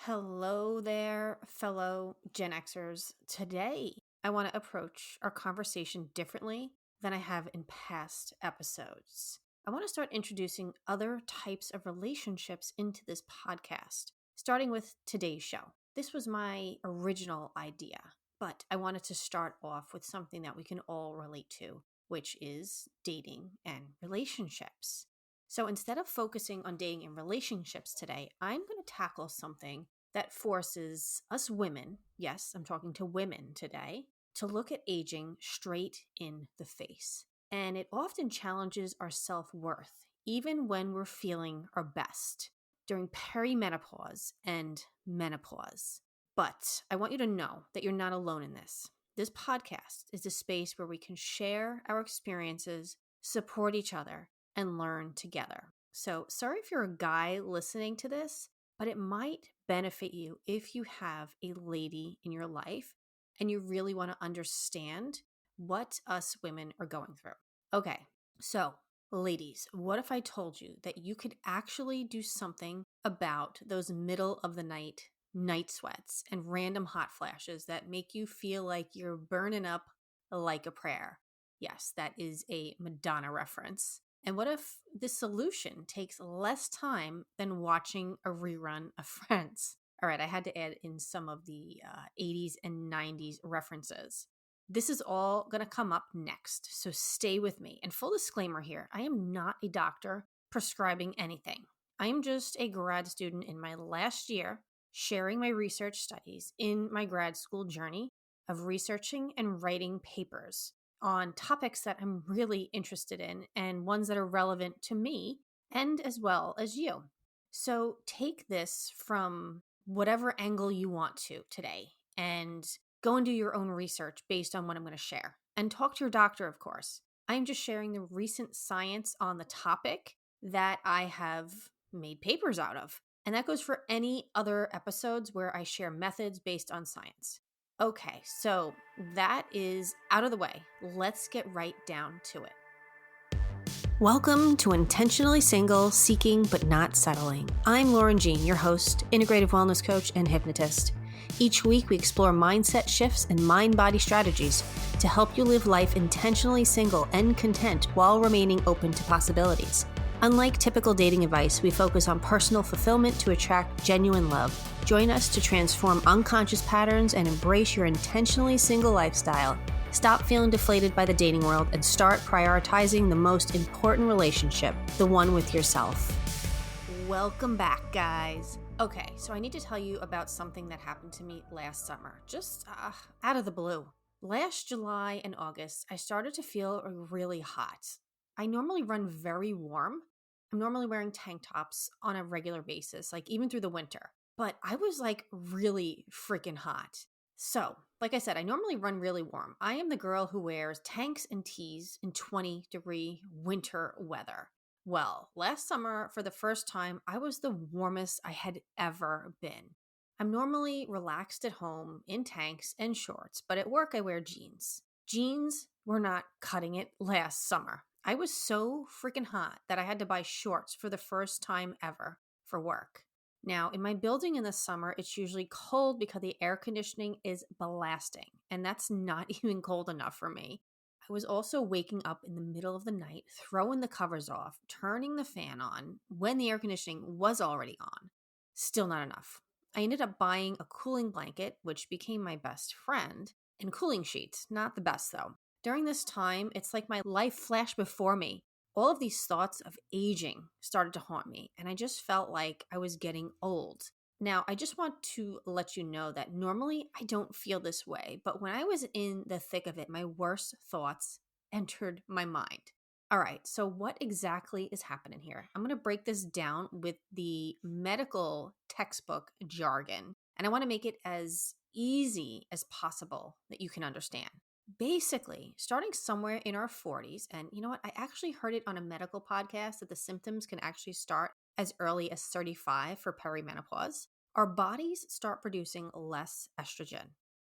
Hello there, fellow Gen Xers. Today, I want to approach our conversation differently than I have in past episodes. I want to start introducing other types of relationships into this podcast, starting with today's show. This was my original idea, but I wanted to start off with something that we can all relate to, which is dating and relationships. So instead of focusing on dating and relationships today, I'm going to tackle something that forces us women, yes, I'm talking to women today, to look at aging straight in the face. And it often challenges our self worth, even when we're feeling our best during perimenopause and menopause. But I want you to know that you're not alone in this. This podcast is a space where we can share our experiences, support each other, and learn together. So, sorry if you're a guy listening to this, but it might benefit you if you have a lady in your life and you really want to understand what us women are going through. Okay, so ladies, what if I told you that you could actually do something about those middle of the night sweats and random hot flashes that make you feel like you're burning up like a prayer? Yes, that is a Madonna reference. And what if the solution takes less time than watching a rerun of Friends? All right, I had to add in some of the 80s and 90s references. This is all going to come up next, so stay with me. And full disclaimer here, I am not a doctor prescribing anything. I am just a grad student in my last year sharing my research studies in my grad school journey of researching and writing papers on topics that I'm really interested in and ones that are relevant to me and as well as you. So take this from whatever angle you want to today and go and do your own research based on what I'm going to share. And talk to your doctor, of course. I'm just sharing the recent science on the topic that I have made papers out of. And that goes for any other episodes where I share methods based on science. Okay, so that is out of the way. Let's get right down to it. Welcome to Intentionally Single, Seeking But Not Settling. I'm Lauren Jean, your host, integrative wellness coach, and hypnotist. Each week, we explore mindset shifts and mind-body strategies to help you live life intentionally single and content while remaining open to possibilities. Unlike typical dating advice, we focus on personal fulfillment to attract genuine love. Join us to transform unconscious patterns and embrace your intentionally single lifestyle. Stop feeling deflated by the dating world and start prioritizing the most important relationship, the one with yourself. Welcome back, guys. Okay, so I need to tell you about something that happened to me last summer, just out of the blue. Last July and August, I started to feel really hot. I normally run very warm. I'm normally wearing tank tops on a regular basis, like even through the winter. But I was like really freaking hot. So, like I said, I normally run really warm. I am the girl who wears tanks and tees in 20-degree winter weather. Well, last summer, for the first time, I was the warmest I had ever been. I'm normally relaxed at home in tanks and shorts, but at work I wear jeans. Jeans were not cutting it last summer. I was so freaking hot that I had to buy shorts for the first time ever for work. Now, in my building in the summer, it's usually cold because the air conditioning is blasting, and that's not even cold enough for me. I was also waking up in the middle of the night, throwing the covers off, turning the fan on when the air conditioning was already on. Still not enough. I ended up buying a cooling blanket, which became my best friend, and cooling sheets. Not the best, though. During this time, it's like my life flashed before me. All of these thoughts of aging started to haunt me, and I just felt like I was getting old. Now, I just want to let you know that normally I don't feel this way, but when I was in the thick of it, my worst thoughts entered my mind. All right, so what exactly is happening here? I'm going to break this down with the medical textbook jargon, and I want to make it as easy as possible that you can understand. Basically, starting somewhere in our 40s, and you know what? I actually heard it on a medical podcast that the symptoms can actually start as early as 35 for perimenopause. Our bodies start producing less estrogen.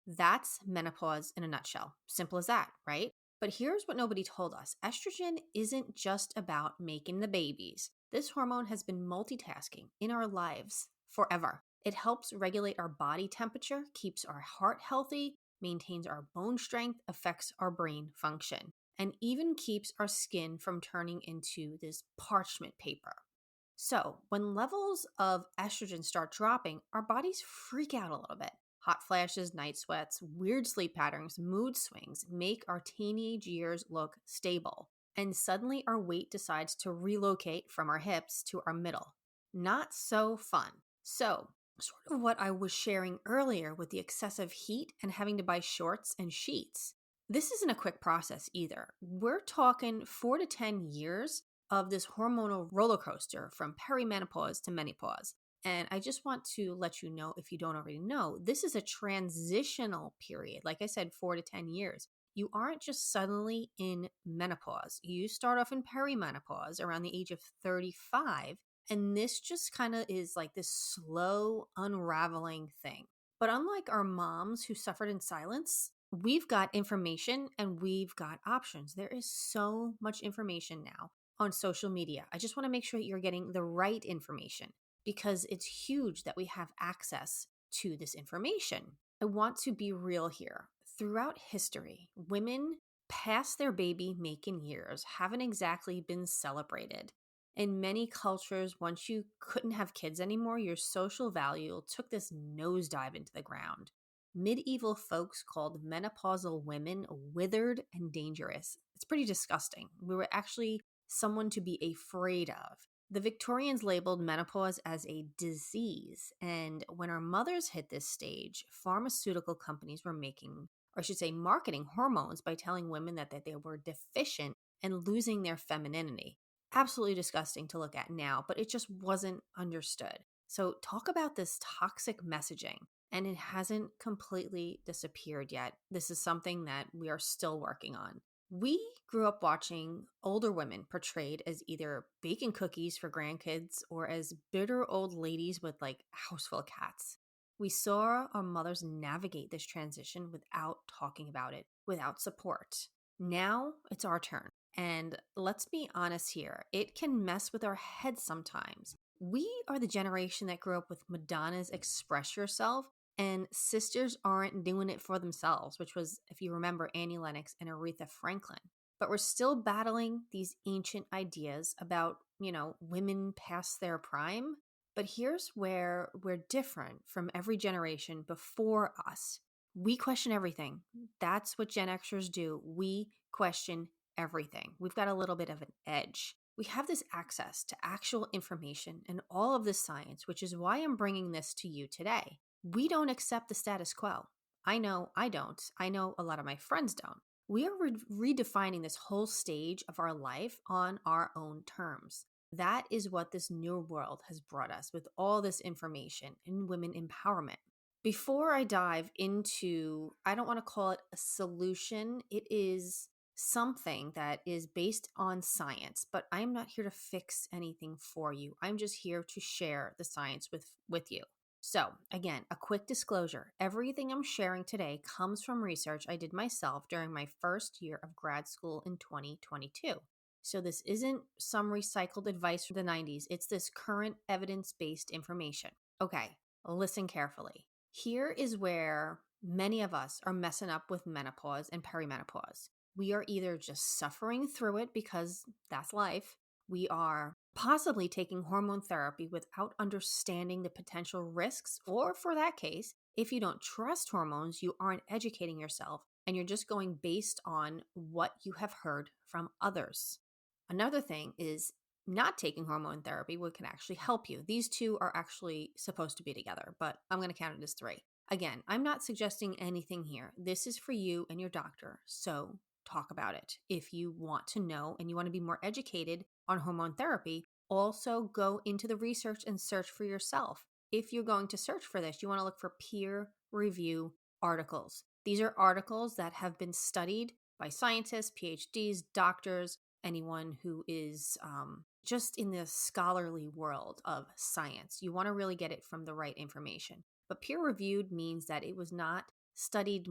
That's menopause in a nutshell. Simple as that, right? But here's what nobody told us. Estrogen isn't just about making the babies. This hormone has been multitasking in our lives forever. It helps regulate our body temperature, keeps our heart healthy, maintains our bone strength, affects our brain function, and even keeps our skin from turning into this parchment paper. So, when levels of estrogen start dropping, our bodies freak out a little bit. Hot flashes, night sweats, weird sleep patterns, mood swings make our teenage years look stable. And suddenly our weight decides to relocate from our hips to our middle. Not so fun. So, sort of what I was sharing earlier with the excessive heat and having to buy shorts and sheets. This isn't a quick process either. We're talking 4 to 10 years of this hormonal roller coaster from perimenopause to menopause. And I just want to let you know, if you don't already know, this is a transitional period. Like I said, 4 to 10 years. You aren't just suddenly in menopause. You start off in perimenopause around the age of 35. And this just kind of is like this slow unraveling thing. But unlike our moms who suffered in silence, we've got information and we've got options. There is so much information now on social media. I just want to make sure that you're getting the right information because it's huge that we have access to this information. I want to be real here. Throughout history, women past their baby making years haven't exactly been celebrated. In many cultures, once you couldn't have kids anymore, your social value took this nosedive into the ground. Medieval folks called menopausal women withered and dangerous. It's pretty disgusting. We were actually someone to be afraid of. The Victorians labeled menopause as a disease, and when our mothers hit this stage, pharmaceutical companies were making, or I should say, marketing hormones by telling women that they were deficient and losing their femininity. Absolutely disgusting to look at now, but it just wasn't understood. So, talk about this toxic messaging, and it hasn't completely disappeared yet. This is something that we are still working on. We grew up watching older women portrayed as either baking cookies for grandkids or as bitter old ladies with like a house full of cats. We saw our mothers navigate this transition without talking about it, without support. Now it's our turn. And let's be honest here, it can mess with our heads sometimes. We are the generation that grew up with Madonna's Express Yourself, and sisters aren't doing it for themselves, which was, if you remember, Annie Lennox and Aretha Franklin. But we're still battling these ancient ideas about, women past their prime. But here's where we're different from every generation before us. We question everything. That's what Gen Xers do. We question everything. We've got a little bit of an edge. We have this access to actual information and all of this science, which is why I'm bringing this to you today. We don't accept the status quo. I know I don't. I know a lot of my friends don't. We are redefining this whole stage of our life on our own terms. That is what this new world has brought us with all this information and women empowerment. Before I dive into, I don't want to call it a solution, it is something that is based on science, but I'm not here to fix anything for you. I'm just here to share the science with you. So, again, a quick disclosure. Everything I'm sharing today comes from research I did myself during my first year of grad school in 2022. So this isn't some recycled advice from the 90s. It's this current evidence-based information. Okay, listen carefully. Here is where many of us are messing up with menopause and perimenopause. We are either just suffering through it because that's life. We are possibly taking hormone therapy without understanding the potential risks, or for that case, if you don't trust hormones, you aren't educating yourself and you're just going based on what you have heard from others. Another thing is not taking hormone therapy, what can actually help you. These two are actually supposed to be together, but I'm going to count it as three. Again, I'm not suggesting anything here. This is for you and your doctor, so talk about it. If you want to know and you want to be more educated on hormone therapy, also go into the research and search for yourself. If you're going to search for this, you want to look for peer review articles. These are articles that have been studied by scientists, PhDs, doctors, anyone who is just in the scholarly world of science. You want to really get it from the right information. But peer reviewed means that it was not studied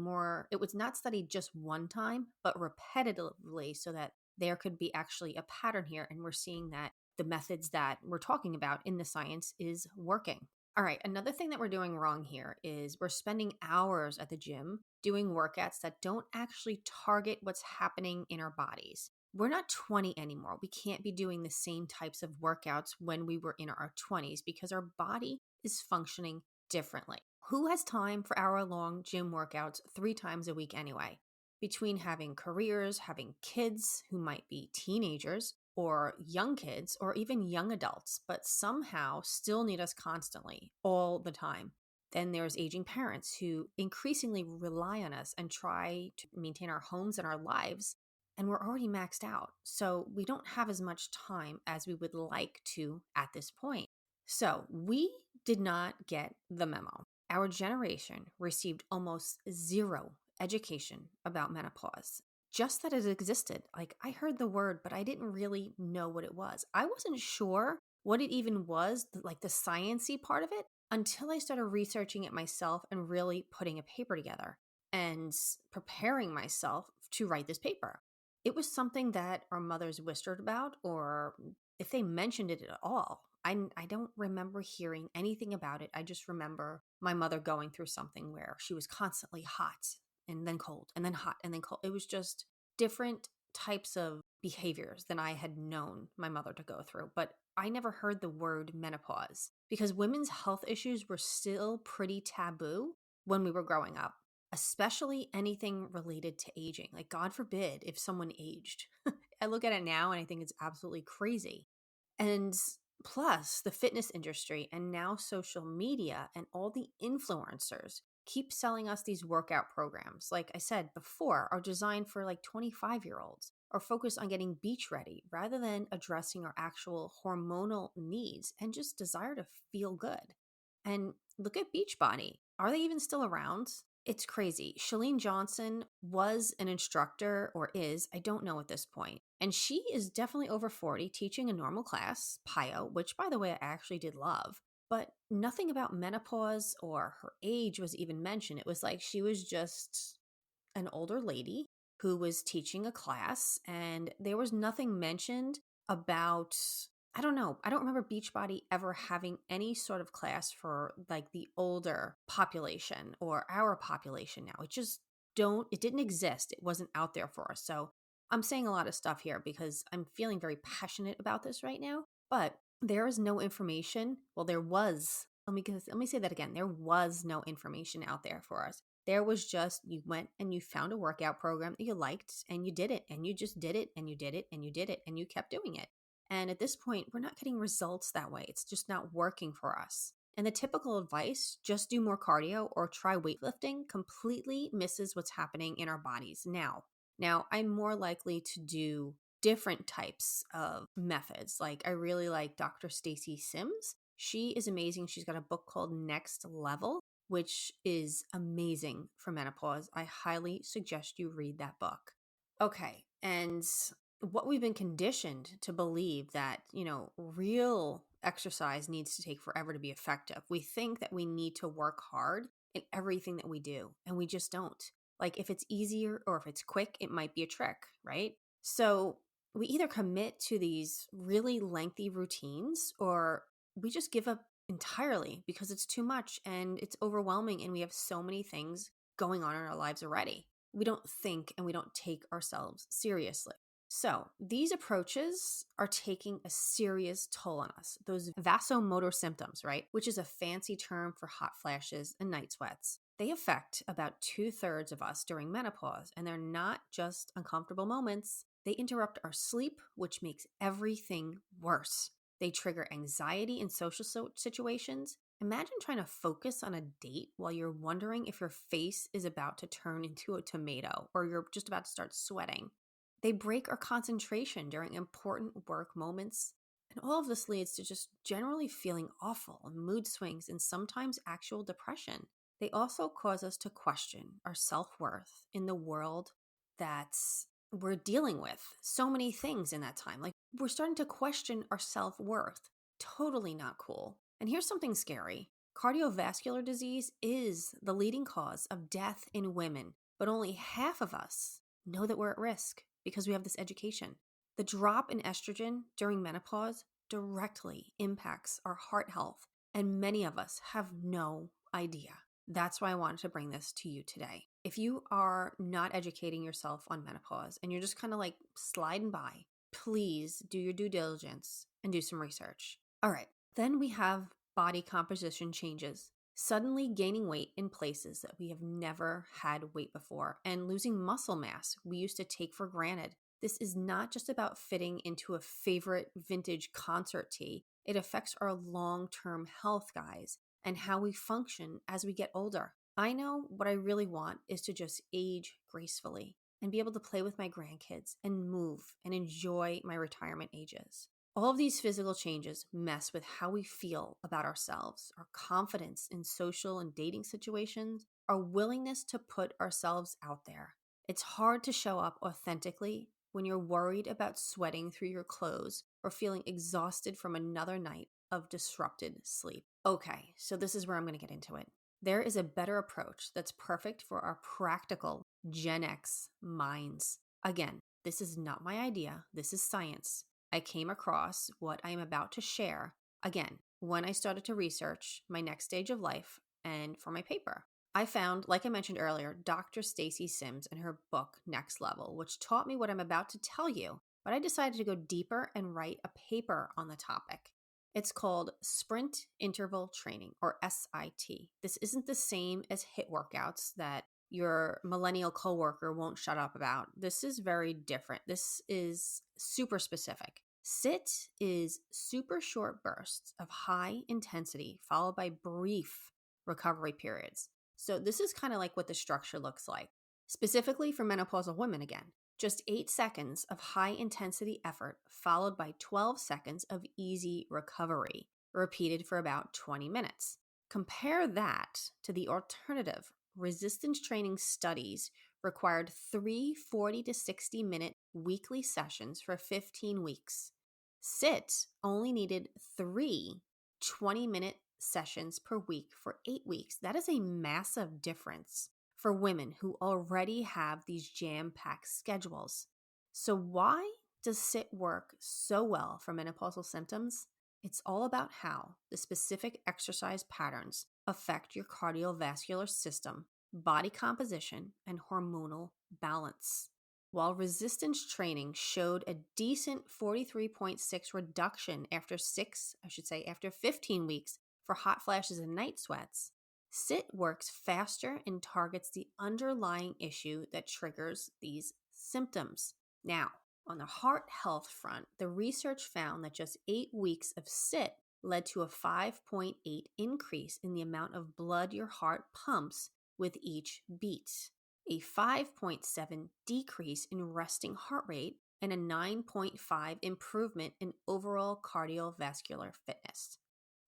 just one time, but repetitively, so that there could be actually a pattern here. And we're seeing that the methods that we're talking about in the science is working. All right, another thing that we're doing wrong here is we're spending hours at the gym doing workouts that don't actually target what's happening in our bodies. We're not 20 anymore. We can't be doing the same types of workouts when we were in our 20s because our body is functioning differently. Who has time for hour-long gym workouts 3 times a week anyway? Between having careers, having kids who might be teenagers, or young kids, or even young adults, but somehow still need us constantly, all the time. Then there's aging parents who increasingly rely on us and try to maintain our homes and our lives. And we're already maxed out. So we don't have as much time as we would like to at this point. So we did not get the memo. Our generation received almost zero education about menopause, just that it existed. Like, I heard the word, but I didn't really know what it was. I wasn't sure what it even was, like the sciencey part of it, until I started researching it myself and really putting a paper together and preparing myself to write this paper. It was something that our mothers whispered about, or if they mentioned it at all. I don't remember hearing anything about it. I just remember my mother going through something where she was constantly hot and then cold and then hot and then cold. It was just different types of behaviors than I had known my mother to go through. But I never heard the word menopause because women's health issues were still pretty taboo when we were growing up, especially anything related to aging. Like, God forbid if someone aged. I look at it now and I think it's absolutely crazy. And plus, the fitness industry and now social media and all the influencers keep selling us these workout programs, like I said before, are designed for like 25-year-olds or focus on getting beach ready rather than addressing our actual hormonal needs and just desire to feel good. And look at Beachbody. Are they even still around? It's crazy. Shalene Johnson was an instructor, or is, I don't know at this point. And she is definitely over 40, teaching a normal class, PIO, which, by the way, I actually did love. But nothing about menopause or her age was even mentioned. It was like she was just an older lady who was teaching a class, and there was nothing mentioned about, I don't know, I don't remember Beachbody ever having any sort of class for like the older population or our population now. It didn't exist. It wasn't out there for us. So I'm saying a lot of stuff here because I'm feeling very passionate about this right now, but there is no information. Well, there was, let me say that again. There was no information out there for us. There was just, you went and you found a workout program that you liked and you did it, and you just did it and you did it and you did it and you kept doing it. And at this point, we're not getting results that way. It's just not working for us. And the typical advice, just do more cardio or try weightlifting, completely misses what's happening in our bodies now. Now, I'm more likely to do different types of methods. Like, I really like Dr. Stacy Sims. She is amazing. She's got a book called Next Level, which is amazing for menopause. I highly suggest you read that book. Okay, and what we've been conditioned to believe that, real exercise needs to take forever to be effective. We think that we need to work hard in everything that we do, and we just don't. Like, if it's easier or if it's quick, it might be a trick, right? So we either commit to these really lengthy routines or we just give up entirely because it's too much and it's overwhelming and we have so many things going on in our lives already. We don't think and we don't take ourselves seriously. So these approaches are taking a serious toll on us. Those vasomotor symptoms, right? Which is a fancy term for hot flashes and night sweats. They affect about 2/3 of us during menopause, and they're not just uncomfortable moments. They interrupt our sleep, which makes everything worse. They trigger anxiety in social situations. Imagine trying to focus on a date while you're wondering if your face is about to turn into a tomato or you're just about to start sweating. They break our concentration during important work moments. And all of this leads to just generally feeling awful and mood swings and sometimes actual depression. They also cause us to question our self-worth in the world that we're dealing with. So many things in that time. Like, we're starting to question our self-worth. Totally not cool. And here's something scary. Cardiovascular disease is the leading cause of death in women, but only half of us know that we're at risk because we have this education. The drop in estrogen during menopause directly impacts our heart health and many of us have no idea. That's why I wanted to bring this to you today. If you are not educating yourself on menopause and you're just kind of like sliding by, please do your due diligence and do some research. All right, then we have body composition changes. Suddenly gaining weight in places that we have never had weight before and losing muscle mass we used to take for granted. This is not just about fitting into a favorite vintage concert tee. It affects our long-term health, guys, and how we function as we get older. I know what I really want is to just age gracefully and be able to play with my grandkids and move and enjoy my retirement ages. All of these physical changes mess with how we feel about ourselves, our confidence in social and dating situations, our willingness to put ourselves out there. It's hard to show up authentically when you're worried about sweating through your clothes or feeling exhausted from another night of disrupted sleep. Okay, so this is where I'm going to get into it. There is a better approach that's perfect for our practical Gen X minds. Again, this is not my idea. This is science. I came across what I am about to share, again, when I started to research my next stage of life and for my paper. I found, like I mentioned earlier, Dr. Stacy Sims and her book, Next Level, which taught me what I'm about to tell you, but I decided to go deeper and write a paper on the topic. It's called Sprint Interval Training, or SIT. This isn't the same as HIIT workouts that your millennial coworker won't shut up about. This is very different. This is super specific. SIT is super short bursts of high intensity followed by brief recovery periods. So this is kind of like what the structure looks like. Specifically for menopausal women again, just 8 seconds of high intensity effort followed by 12 seconds of easy recovery, repeated for about 20 minutes. Compare that to the alternative. Resistance training studies required 3 40 to 60 minute weekly sessions for 15 weeks. SIT only needed 3 20-minute sessions per week for 8 weeks. That is a massive difference for women who already have these jam-packed schedules. So why does SIT work so well for menopausal symptoms? It's all about how the specific exercise patterns affect your cardiovascular system, body composition, and hormonal balance. While resistance training showed a decent 43.6 reduction after 15 weeks for hot flashes and night sweats, SIT works faster and targets the underlying issue that triggers these symptoms. Now, on the heart health front, the research found that just 8 weeks of SIT led to a 5.8 increase in the amount of blood your heart pumps with each beat, a 5.7 decrease in resting heart rate, and a 9.5 improvement in overall cardiovascular fitness.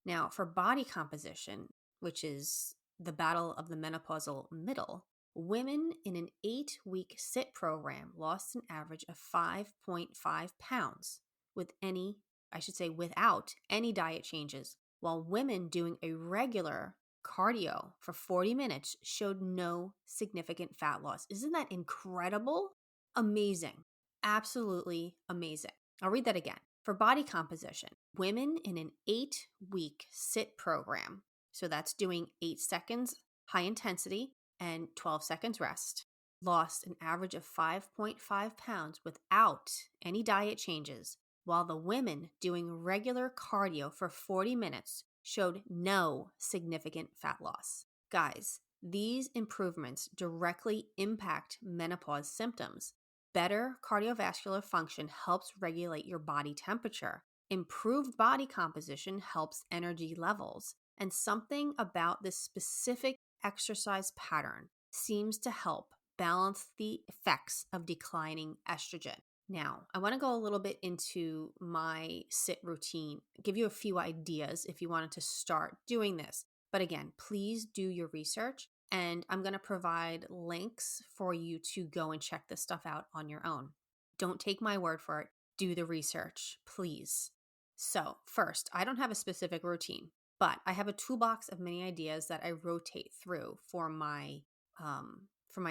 Now, for body composition, which is the battle of the menopausal middle, women in an 8-week SIT program lost an average of 5.5 pounds without any diet changes, while women doing a regular cardio for 40 minutes showed no significant fat loss. Isn't that incredible? Amazing. Absolutely amazing. I'll read that again. For body composition, women in an 8-week SIT program, so that's doing 8 seconds high intensity and 12 seconds rest, lost an average of 5.5 pounds without any diet changes, while the women doing regular cardio for 40 minutes showed no significant fat loss. Guys, these improvements directly impact menopause symptoms. Better cardiovascular function helps regulate your body temperature. Improved body composition helps energy levels. And something about this specific exercise pattern seems to help balance the effects of declining estrogen. Now, I want to go a little bit into my SIT routine, give you a few ideas if you wanted to start doing this. But again, please do your research, and I'm going to provide links for you to go and check this stuff out on your own. Don't take my word for it. Do the research, please. So first, I don't have a specific routine, but I have a toolbox of many ideas that I rotate through for my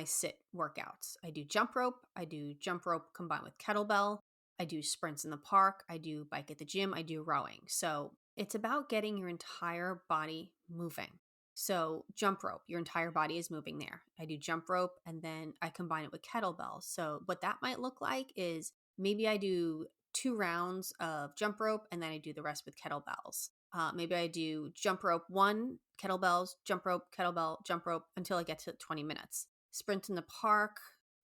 SIT workouts. I do jump rope combined with kettlebell. I do sprints in the park. I do bike at the gym. I do rowing. So It's about getting your entire body moving. So, jump rope, your entire body is moving there. I do jump rope and then I combine it with kettlebells. So, what that might look like is maybe I do 2 rounds of jump rope and then I do the rest with kettlebells. Maybe I do jump rope one, kettlebells, jump rope, kettlebell, jump rope until I get to 20 minutes. Sprint in the park,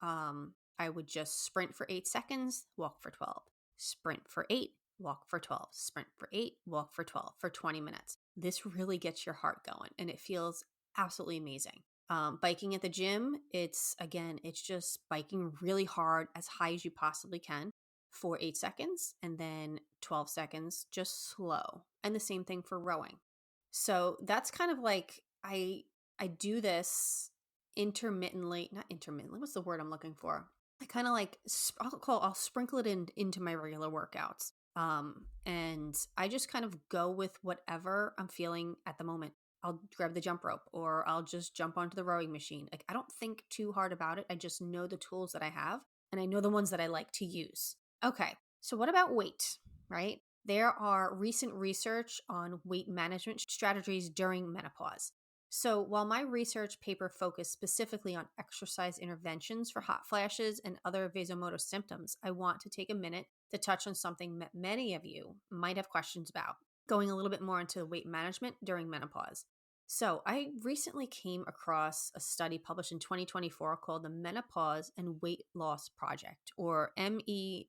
I would just sprint for 8 seconds, walk for 12. Sprint for 8, walk for 12. Sprint for 8, walk for 12 for 20 minutes. This really gets your heart going and it feels absolutely amazing. Biking at the gym, it's just biking really hard as high as you possibly can for 8 seconds and then 12 seconds just slow. And the same thing for rowing. So that's kind of like I do this intermittently, not intermittently, what's the word I'm looking for? I kind of like I'll sprinkle it into my regular workouts. And I just kind of go with whatever I'm feeling at the moment. I'll grab the jump rope or I'll just jump onto the rowing machine. Like I don't think too hard about it. I just know the tools that I have and I know the ones that I like to use. Okay. So what about weight, right? There are recent research on weight management strategies during menopause. So, while my research paper focused specifically on exercise interventions for hot flashes and other vasomotor symptoms, I want to take a minute to touch on something that many of you might have questions about, going a little bit more into weight management during menopause. So, I recently came across a study published in 2024 called the Menopause and Weight Loss Project, or ME/WEL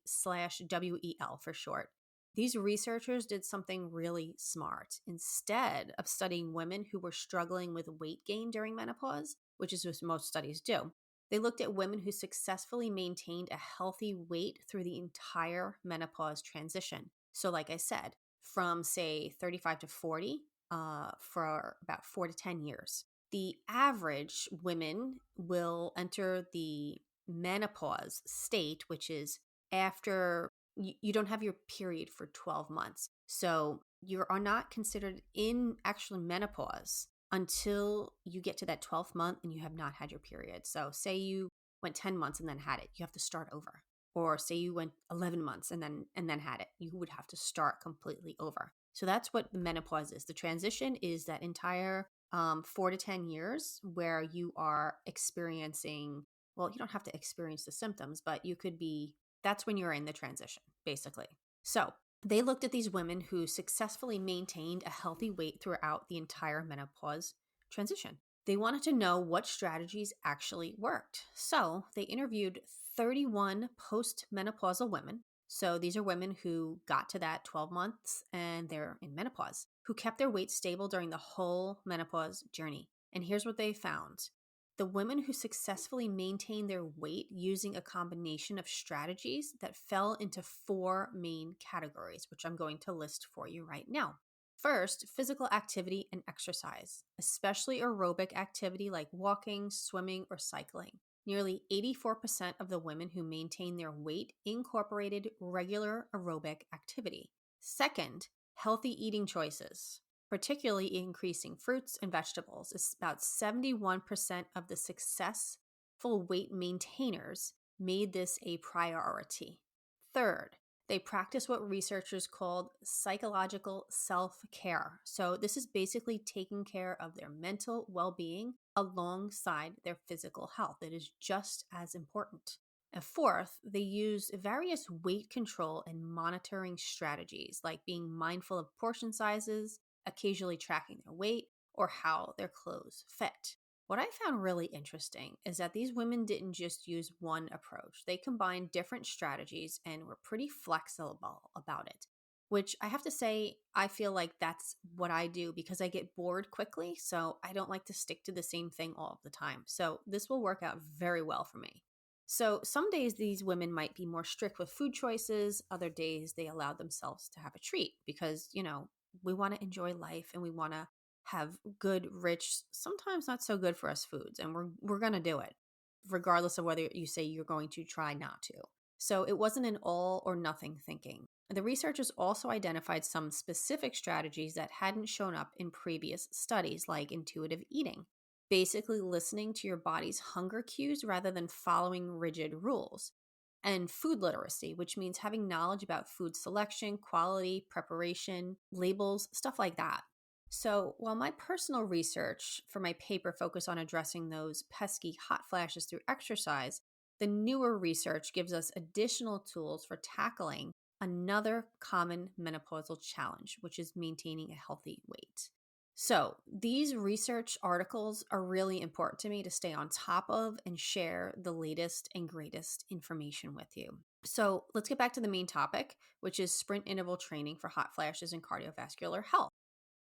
for short. These researchers did something really smart. Instead of studying women who were struggling with weight gain during menopause, which is what most studies do, they looked at women who successfully maintained a healthy weight through the entire menopause transition. So, like I said, from say 35 to 40 for about 4 to 10 years. The average women will enter the menopause state, which is after you don't have your period for 12 months. So you are not considered in actually menopause until you get to that 12th month and you have not had your period. So say you went 10 months and then had it, you have to start over. Or say you went 11 months and then had it, you would have to start completely over. So that's what the menopause is. The transition is that entire 4 to 10 years where you are experiencing, well, you don't have to experience the symptoms, but that's when you're in the transition, basically. So they looked at these women who successfully maintained a healthy weight throughout the entire menopause transition. They wanted to know what strategies actually worked. So they interviewed 31 post-menopausal women. So these are women who got to that 12 months and they're in menopause, who kept their weight stable during the whole menopause journey. And here's what they found. The women who successfully maintained their weight using a combination of strategies that fell into 4 main categories, which I'm going to list for you right now. First, physical activity and exercise, especially aerobic activity like walking, swimming, or cycling. Nearly 84% of the women who maintained their weight incorporated regular aerobic activity. Second, healthy eating choices, particularly increasing fruits and vegetables. It's about 71% of the successful weight maintainers made this a priority. Third, they practice what researchers called psychological self-care. So this is basically taking care of their mental well-being alongside their physical health. It is just as important. And fourth, they use various weight control and monitoring strategies, like being mindful of portion sizes, occasionally tracking their weight, or how their clothes fit. What I found really interesting is that these women didn't just use one approach. They combined different strategies and were pretty flexible about it, which I have to say, I feel like that's what I do because I get bored quickly. So I don't like to stick to the same thing all of the time. So this will work out very well for me. So some days these women might be more strict with food choices. Other days they allow themselves to have a treat because, we want to enjoy life and we want to have good, rich, sometimes not so good for us foods. And we're going to do it, regardless of whether you say you're going to try not to. So it wasn't an all or nothing thinking. The researchers also identified some specific strategies that hadn't shown up in previous studies, like intuitive eating, basically listening to your body's hunger cues rather than following rigid rules. and food literacy, which means having knowledge about food selection, quality, preparation, labels, stuff like that. So, while my personal research for my paper focused on addressing those pesky hot flashes through exercise, the newer research gives us additional tools for tackling another common menopausal challenge, which is maintaining a healthy weight. So, these research articles are really important to me to stay on top of and share the latest and greatest information with you. So, let's get back to the main topic, which is sprint interval training for hot flashes and cardiovascular health.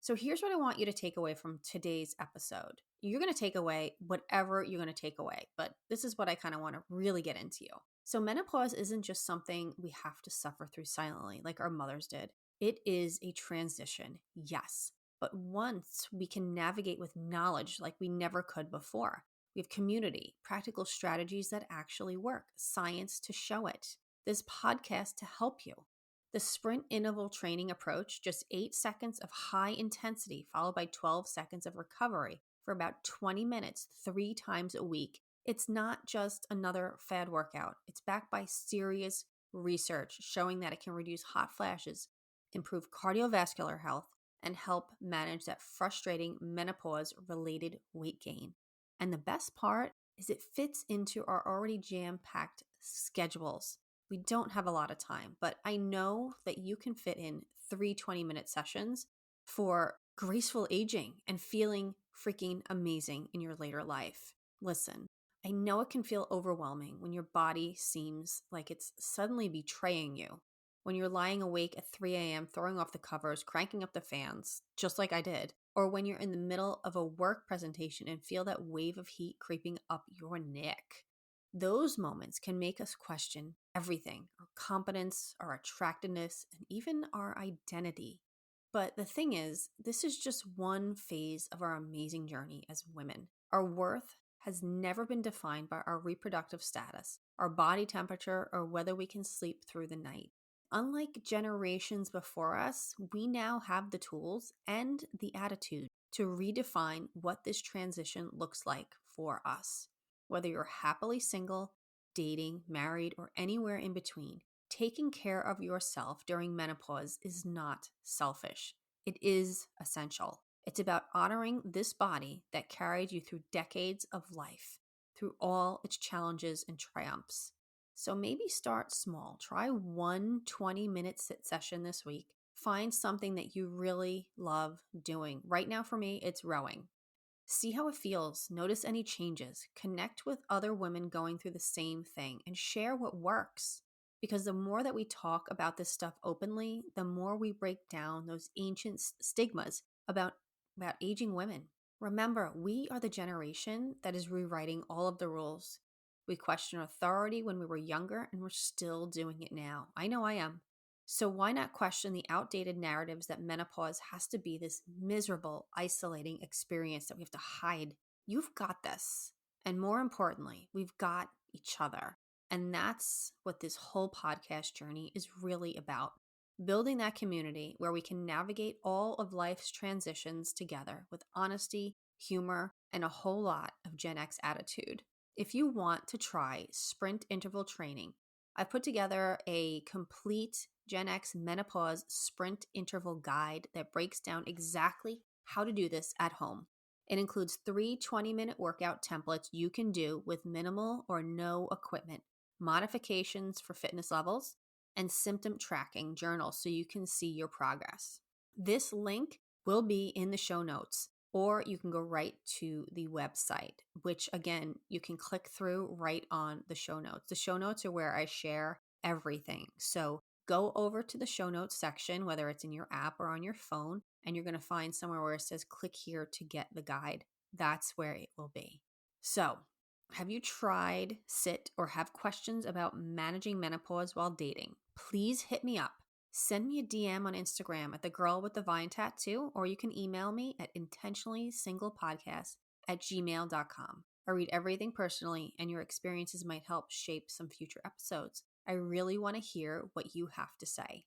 So here's what I want you to take away from today's episode. You're going to take away whatever you're going to take away, but this is what I kind of want to really get into you. So menopause isn't just something we have to suffer through silently like our mothers did. It is a transition, yes, but once we can navigate with knowledge like we never could before. We have community, practical strategies that actually work, science to show it. This podcast to help you. The sprint interval training approach, just 8 seconds of high intensity followed by 12 seconds of recovery for about 20 minutes, 3 times a week. It's not just another fad workout. It's backed by serious research showing that it can reduce hot flashes, improve cardiovascular health, and help manage that frustrating menopause-related weight gain. And the best part is it fits into our already jam-packed schedules. We don't have a lot of time, but I know that you can fit in 3 20-minute sessions for graceful aging and feeling freaking amazing in your later life. Listen, I know it can feel overwhelming when your body seems like it's suddenly betraying you. When you're lying awake at 3 a.m., throwing off the covers, cranking up the fans, just like I did, or when you're in the middle of a work presentation and feel that wave of heat creeping up your neck. Those moments can make us question everything, our competence, our attractiveness, and even our identity. But the thing is, this is just one phase of our amazing journey as women. Our worth has never been defined by our reproductive status, our body temperature, or whether we can sleep through the night. Unlike generations before us, we now have the tools and the attitude to redefine what this transition looks like for us. Whether you're happily single, dating, married, or anywhere in between, taking care of yourself during menopause is not selfish. It is essential. It's about honoring this body that carried you through decades of life, through all its challenges and triumphs. So maybe start small. Try one 20-minute sit session this week. Find something that you really love doing. Right now for me, it's rowing. See how it feels, notice any changes, connect with other women going through the same thing, and share what works. Because the more that we talk about this stuff openly, the more we break down those ancient stigmas about aging women. Remember, we are the generation that is rewriting all of the rules. We questioned authority when we were younger, and we're still doing it now. I know I am. So why not question the outdated narratives that menopause has to be this miserable, isolating experience that we have to hide? You've got this. And more importantly, we've got each other. And that's what this whole podcast journey is really about. Building that community where we can navigate all of life's transitions together with honesty, humor, and a whole lot of Gen X attitude. If you want to try sprint interval training, I put together a complete Gen X menopause sprint interval guide that breaks down exactly how to do this at home. It includes 3 20-minute workout templates you can do with minimal or no equipment, modifications for fitness levels, and symptom tracking journals so you can see your progress. This link will be in the show notes, or you can go right to the website, which again, you can click through right on the show notes. The show notes are where I share everything. So go over to the show notes section, whether it's in your app or on your phone, and you're going to find somewhere where it says click here to get the guide. That's where it will be. So, have you tried sit or have questions about managing menopause while dating? Please hit me up. Send me a DM on Instagram at the girl with the vine tattoo, or you can email me at intentionallysinglepodcast@gmail.com. I read everything personally, and your experiences might help shape some future episodes. I really want to hear what you have to say.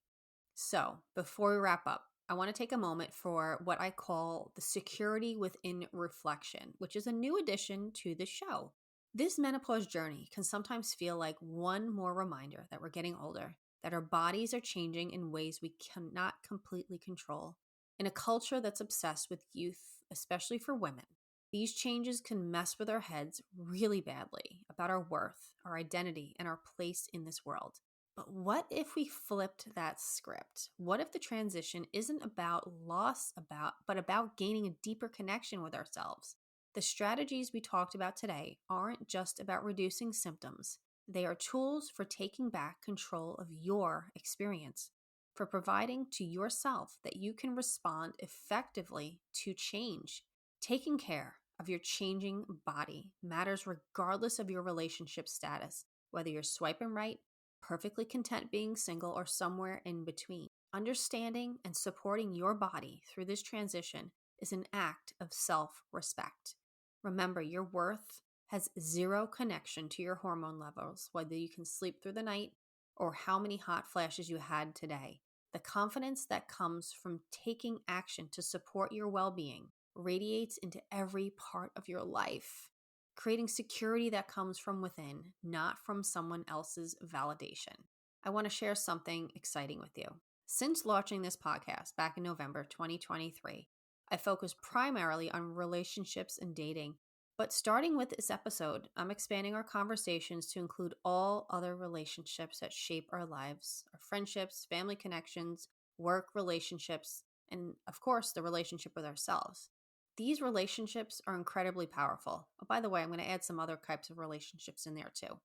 So, before we wrap up, I want to take a moment for what I call the security within reflection, which is a new addition to the show. This menopause journey can sometimes feel like one more reminder that we're getting older, that our bodies are changing in ways we cannot completely control. In a culture that's obsessed with youth, especially for women, these changes can mess with our heads really badly about our worth, our identity, and our place in this world. But what if we flipped that script? What if the transition isn't about but about gaining a deeper connection with ourselves? The strategies we talked about today aren't just about reducing symptoms. They are tools for taking back control of your experience, for providing to yourself that you can respond effectively to change. Taking care of your changing body matters regardless of your relationship status, whether you're swiping right, perfectly content being single, or somewhere in between. Understanding and supporting your body through this transition is an act of self-respect. Remember, your worth has zero connection to your hormone levels, whether you can sleep through the night or how many hot flashes you had today. The confidence that comes from taking action to support your well-being radiates into every part of your life, creating security that comes from within, not from someone else's validation. I want to share something exciting with you. Since launching this podcast back in November 2023, I focus primarily on relationships and dating. But starting with this episode, I'm expanding our conversations to include all other relationships that shape our lives, our friendships, family connections, work relationships, and of course, the relationship with ourselves. These relationships are incredibly powerful. Oh, by the way, I'm going to add some other types of relationships in there too.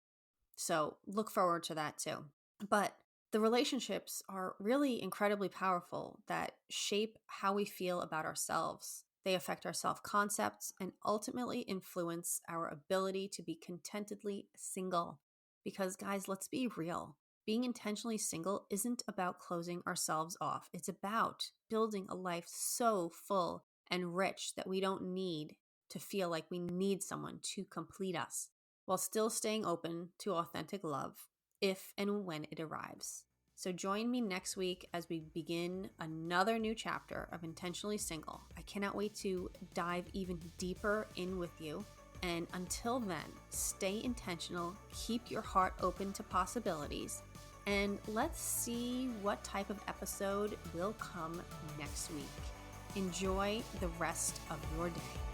So look forward to that too. But the relationships are really incredibly powerful that shape how we feel about ourselves. They affect our self-concepts and ultimately influence our ability to be contentedly single. Because guys, let's be real. Being intentionally single isn't about closing ourselves off. It's about building a life so full and rich that we don't need to feel like we need someone to complete us, while still staying open to authentic love if and when it arrives. So join me next week as we begin another new chapter of Intentionally Single. I cannot wait to dive even deeper in with you. And until then, stay intentional, keep your heart open to possibilities, and let's see what type of episode will come next week. Enjoy the rest of your day.